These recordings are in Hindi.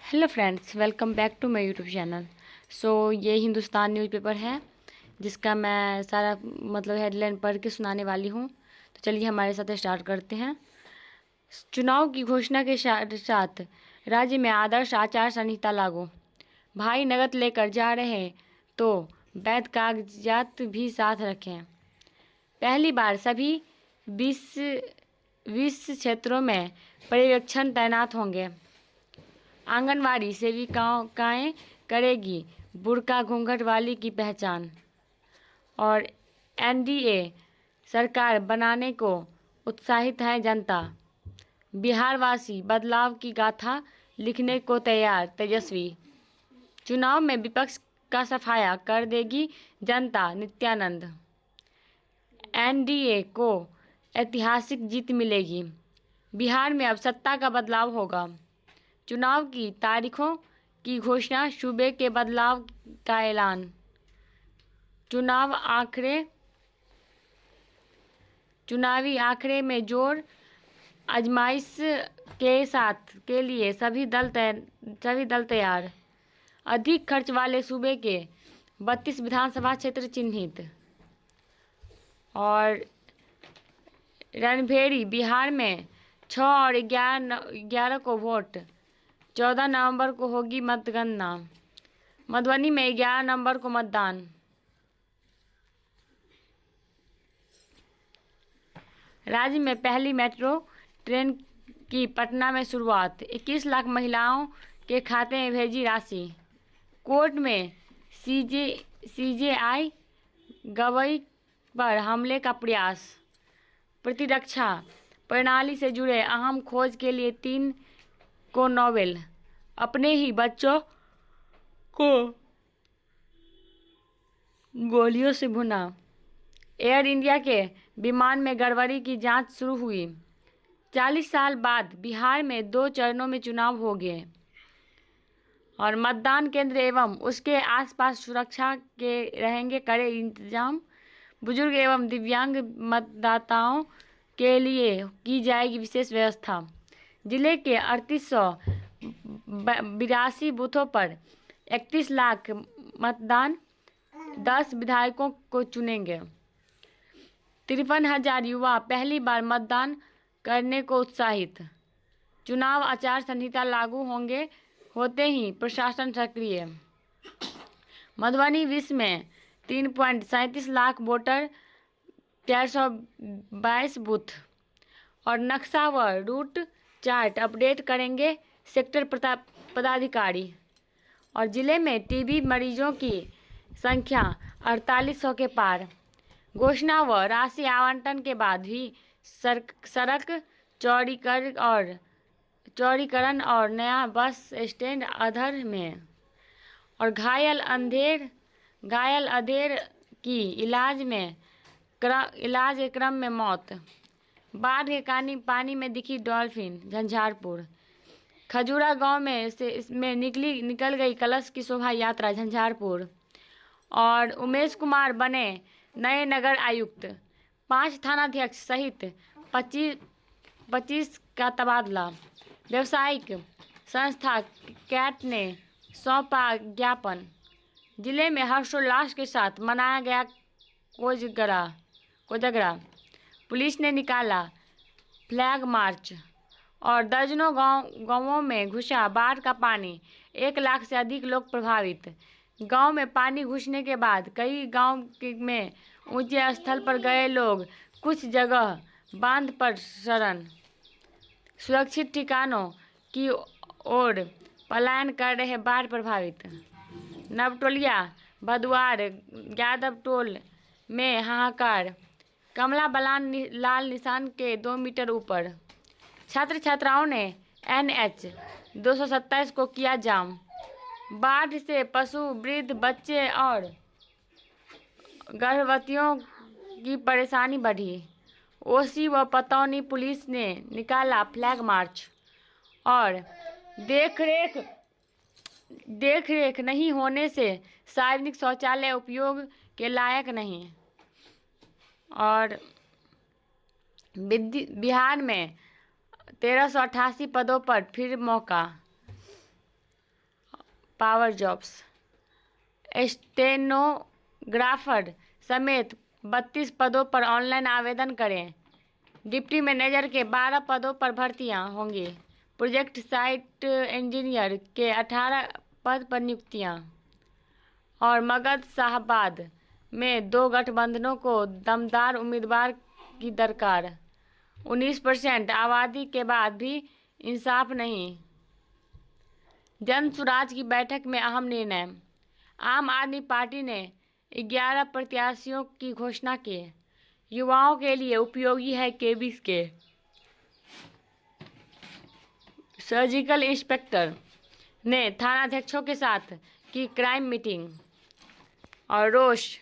Hello friends, welcome back to my YouTube channel. ये हिंदुस्तान न्यूज़पेपर है जिसका मैं सारा हेडलाइन पढ़ के सुनाने वाली हूँ। तो चलिए हमारे साथ स्टार्ट करते हैं। चुनाव की घोषणा के साथ राज्य में आदर्श आचार संहिता लागू। भाई नकद लेकर जा रहे हैं तो वैध कागजात भी साथ रखें। पहली बार सभी 20 क्षेत्रों में पर्यवेक्षण तैनात होंगे। आंगनवाड़ी सेविकाएं करेगी बुर्का घूंघट वाली की पहचान। और एनडीए सरकार बनाने को उत्साहित है जनता। बिहारवासी बदलाव की गाथा लिखने को तैयार तेजस्वी। चुनाव में विपक्ष का सफाया कर देगी जनता नित्यानंद। एनडीए को ऐतिहासिक जीत मिलेगी। बिहार में अब सत्ता का बदलाव होगा। चुनाव की तारीखों की घोषणा, सूबे के बदलाव का ऐलान। चुनावी आंकड़े में जोर आजमाइश के साथ के लिए सभी दल तैयार। अधिक खर्च वाले सूबे के 32 विधानसभा क्षेत्र चिन्हित। और रणभेड़ी बिहार में 6 और 11 को वोट। 14 नवंबर को होगी मतगणना। मधुबनी में 11 नवंबर को मतदान। राज्य में पहली मेट्रो ट्रेन की पटना में शुरुआत। 21 लाख महिलाओं के खाते में भेजी राशि। कोर्ट में सीजेआई गवई पर हमले का प्रयास। प्रतिरक्षा प्रणाली से जुड़े अहम खोज के लिए 3 को नोबेल। अपने ही बच्चों को गोलियों से भुना। एयर इंडिया के विमान में गड़बड़ी की जांच शुरू हुई। 40 साल बाद बिहार में 2 चरणों में चुनाव हो गए। और मतदान केंद्र एवं उसके आसपास सुरक्षा के रहेंगे कड़े इंतजाम। बुजुर्ग एवं दिव्यांग मतदाताओं के लिए की जाएगी विशेष व्यवस्था। जिले के 3882 बूथों पर 31 लाख मतदान। 10 विधायकों को चुनेंगे। 53,000 युवा पहली बार मतदान करने को उत्साहित। चुनाव आचार संहिता लागू होते ही प्रशासन सक्रिय। मधुबनी विश्व में 3.37 लाख वोटर, 422 बूथ। और नक्शा व रूट चार्ट अपडेट करेंगे सेक्टर पदाधिकारी। और जिले में टीबी मरीजों की संख्या 4800 के पार। घोषणा व राशि आवंटन के बाद भी सड़क चौड़ीकरण और नया बस स्टैंड अधर में। और घायल अधेर की इलाज के क्रम में मौत। बाढ़ के पानी में दिखी डॉल्फिन झंझारपुर। खजूरा गांव में से इसमें निकल गई कलश की शोभा यात्रा झंझारपुर। और उमेश कुमार बने नए नगर आयुक्त। 5 थानाध्यक्ष सहित 25 का तबादला। व्यावसायिक संस्था कैट ने सौंपा ज्ञापन। जिले में हर्षोल्लास के साथ मनाया गया कोजगरा। पुलिस ने निकाला फ्लैग मार्च। और दर्जनों गांवों में घुसा बाढ़ का पानी। 1 लाख से अधिक लोग प्रभावित। गांव में पानी घुसने के बाद कई गांव में ऊंचे स्थल पर गए लोग कुछ जगह बांध पर शरण। सुरक्षित ठिकानों की ओर पलायन कर रहे बाढ़ प्रभावित। नवटोलिया भदवार यादवटोल में हाहाकार। कमला बलान लाल निशान के 2 मीटर ऊपर। छात्र छात्राओं ने NH 227 को किया जाम। बाढ़ से पशु, वृद्ध, बच्चे और गर्भवतियों की परेशानी बढ़ी। ओसी व पतौनी पुलिस ने निकाला फ्लैग मार्च। और देखरेख नहीं होने से सार्वजनिक शौचालय उपयोग के लायक नहीं। और बिहार में 1388 पदों पर फिर मौका। Power jobs. स्टेनोग्राफर समेत 32 पदों पर ऑनलाइन आवेदन करें। डिप्टी मैनेजर के 12 पदों पर भर्तियां होंगी। प्रोजेक्ट साइट इंजीनियर के 18 पद पर नियुक्तियां। और मगध शाहबाद में 2 गठबंधनों को दमदार उम्मीदवार की दरकार। 19% आबादी के बाद भी इंसाफ नहीं। जन सुराज की बैठक में अहम निर्णय। आम आदमी पार्टी ने 11 प्रत्याशियों की घोषणा की। युवाओं के लिए उपयोगी है केबीसी के। सर्जिकल इंस्पेक्टर ने थानाध्यक्षों के साथ की क्राइम मीटिंग। और रोष।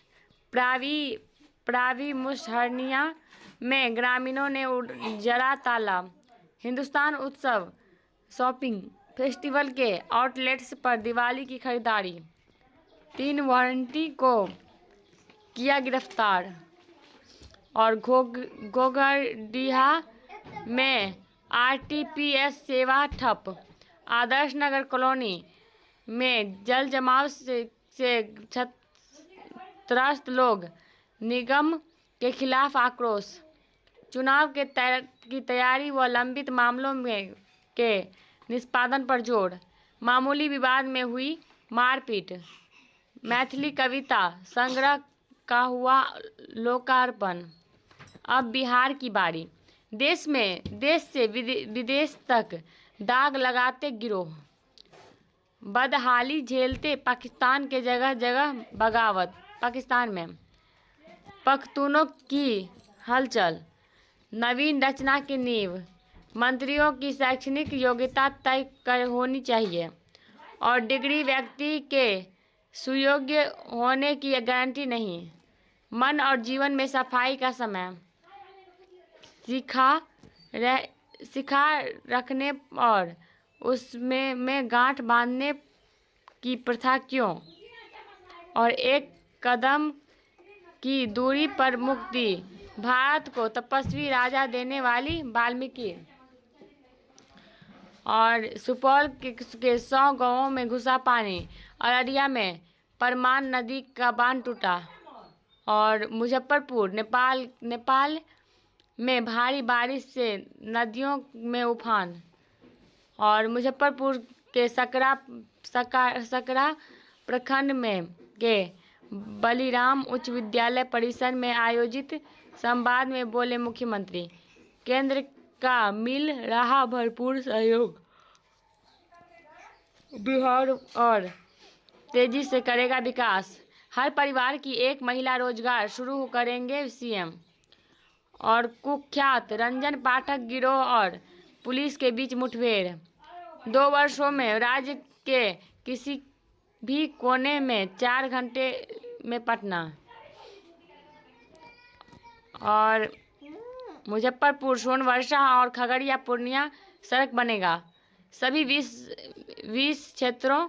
प्रावी मुसहरनिया में ग्रामीणों ने जला ताला। हिंदुस्तान उत्सव शॉपिंग फेस्टिवल के आउटलेट्स पर दिवाली की खरीदारी। 3 वारंटी को किया गिरफ्तार। और घोघरडीहा में आरटीपीएस सेवा ठप। आदर्श नगर कॉलोनी में जल जमाव से त्रस्त लोग। निगम के खिलाफ आक्रोश। चुनाव की तैयारी व लंबित मामलों के निष्पादन पर जोर। मामूली विवाद में हुई मारपीट। मैथिली कविता संग्रह का हुआ लोकार्पण। अब बिहार की बारी। देश से विदेश तक दाग लगाते गिरोह। बदहाली झेलते पाकिस्तान के जगह जगह बगावत। पाकिस्तान में पख्तूनों की हलचल। नवीन रचना की नींव। मंत्रियों की शैक्षणिक योग्यता तय होनी चाहिए और डिग्री व्यक्ति के सुयोग्य होने की गारंटी नहीं। मन और जीवन में सफाई का समय। सिखा रखने और उसमें गांठ बांधने की प्रथा क्यों। और एक कदम की दूरी पर मुक्ति। भारत को तपस्वी राजा देने वाली वाल्मीकि। और सुपौल के 100 गांवों में घुसा पानी। अररिया में परमान नदी का बांध टूटा। और मुजफ्फरपुर नेपाल में भारी बारिश से नदियों में उफान। और मुजफ्फरपुर के सकरा प्रखंड में के बलिराम उच्च विद्यालय परिसर में आयोजित संवाद में बोले मुख्यमंत्री, केंद्र का मिल रहा भरपूर सहयोग। बिहार और तेजी से करेगा विकास। हर परिवार की एक महिला रोजगार शुरू करेंगे सीएम। और कुख्यात रंजन पाठक गिरोह और पुलिस के बीच मुठभेड़। 2 वर्षों में राज्य के किसी भी कोने में 4 घंटे में पटना। और मुजफ्फरपुर, सोनवर्षा और खगड़िया पूर्णिया सड़क बनेगा। सभी 20 क्षेत्रों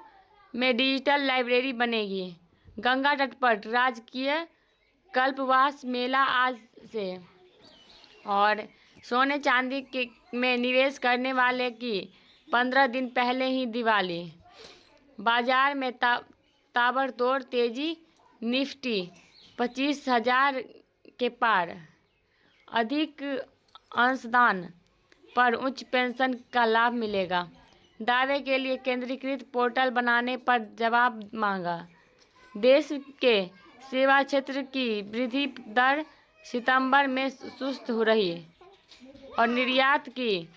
में डिजिटल लाइब्रेरी बनेगी। गंगा तट पर राजकीय कल्पवास मेला आज से। और सोने चांदी में निवेश करने वाले की 15 दिन पहले ही दिवाली। बाजार में ताबड़तोड़ तेजी। निफ्टी 25,000 के पार। अधिक अंशदान पर उच्च पेंशन का लाभ मिलेगा। दावे के लिए केंद्रीकृत पोर्टल बनाने पर जवाब मांगा। देश के सेवा क्षेत्र की वृद्धि दर सितंबर में सुस्त हो रही। और निर्यात की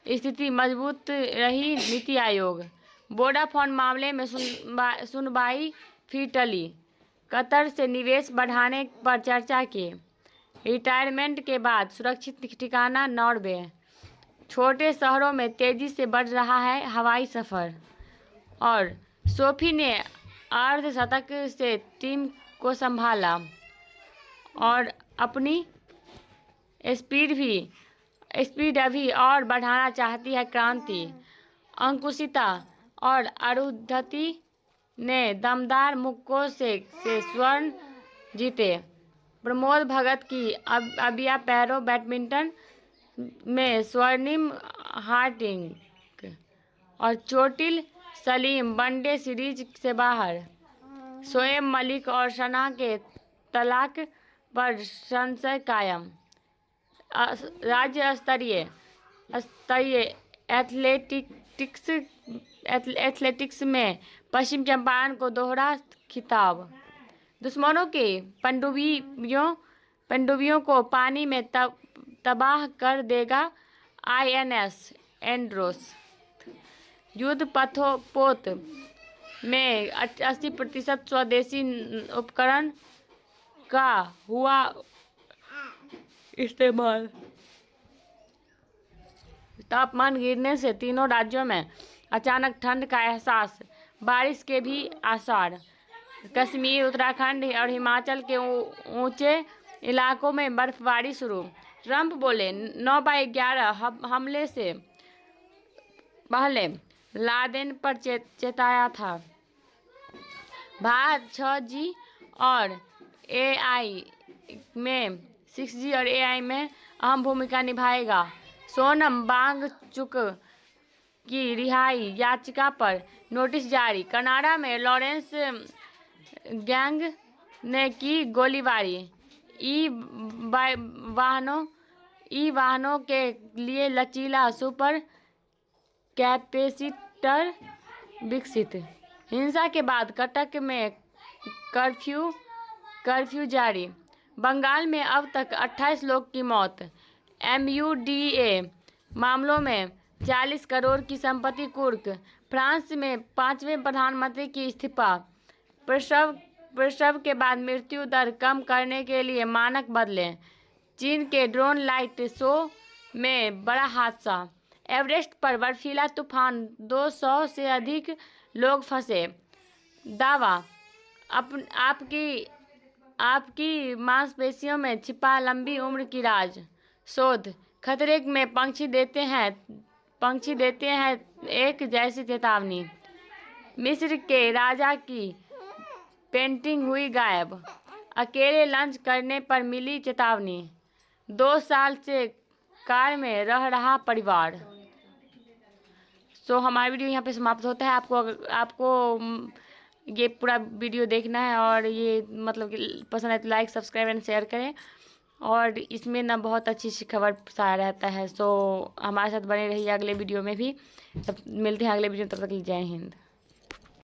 स्थिति मजबूत रही। नीति आयोग। वोडाफोन मामले में सुनवाई फिर टली। कतर से निवेश बढ़ाने पर चर्चा की। रिटायरमेंट के बाद सुरक्षित ठिकाना नॉर्वे। छोटे शहरों में तेजी से बढ़ रहा है हवाई सफ़र। और सोफी ने अर्धशतक से टीम को संभाला और अपनी स्पीड अभी और बढ़ाना चाहती है क्रांति। अंकुशिता और अरुंधति ने दमदार मुक्कों से स्वर्ण जीते। प्रमोद भगत की अबिया पैरो बैडमिंटन में स्वर्णिम हार्टिंग। और चोटिल सलीम वनडे सीरीज से बाहर। शोएब मलिक और सना के तलाक पर संशय कायम। राज्य स्तरीय एथलेटिक्स में पश्चिम चंपारण को दोहरा खिताब। दुश्मनों के पनडुब्बियों को पानी में तबाह कर देगा INS एंड्रोस। युद्ध पोत में 80% स्वदेशी उपकरण का हुआ इस्तेमाल। तापमान गिरने से तीनों राज्यों में अचानक ठंड का एहसास, बारिश के भी आसार। कश्मीर, उत्तराखंड और हिमाचल के ऊंचे इलाकों में बर्फबारी शुरू। ट्रंप बोले 9/11 हमले से पहले लादेन पर चेताया था। भारत 6G और AI में 6G और AI में अहम भूमिका निभाएगा। सोनम वांगचुक की रिहाई याचिका पर नोटिस जारी। कनाडा में लॉरेंस गैंग ने की गोलीबारी। ई वाहनों के लिए लचीला सुपर कैपेसिटर विकसित। हिंसा के बाद कटक में कर्फ्यू जारी। बंगाल में अब तक 28 लोग की मौत। MUDA मामलों में 40 करोड़ की संपत्ति कुर्क। फ्रांस में 5वें प्रधानमंत्री की इस्तीफा। प्रसव के बाद मृत्यु दर कम करने के लिए मानक बदले। चीन के ड्रोन लाइट शो में बड़ा हादसा। एवरेस्ट पर बर्फीला तूफान, 200 से अधिक लोग फंसे। दावा, आपकी मांसपेशियों में छिपा लंबी उम्र की राज। शोध, खतरे में पंछी देते हैं एक जैसी चेतावनी। मिस्र के राजा की पेंटिंग हुई गायब। अकेले लंच करने पर मिली चेतावनी। 2 साल से कार में रह रहा परिवार। हमारा वीडियो यहाँ पे समाप्त होता है। आपको ये पूरा वीडियो देखना है और ये मतलब कि पसंद है तो लाइक, सब्सक्राइब एंड शेयर करें। और इसमें ना बहुत अच्छी सी खबर सारा रहता है। हमारे साथ बने रहिए अगले वीडियो में भी। तब मिलते हैं अगले वीडियो, तब तक जय हिंद।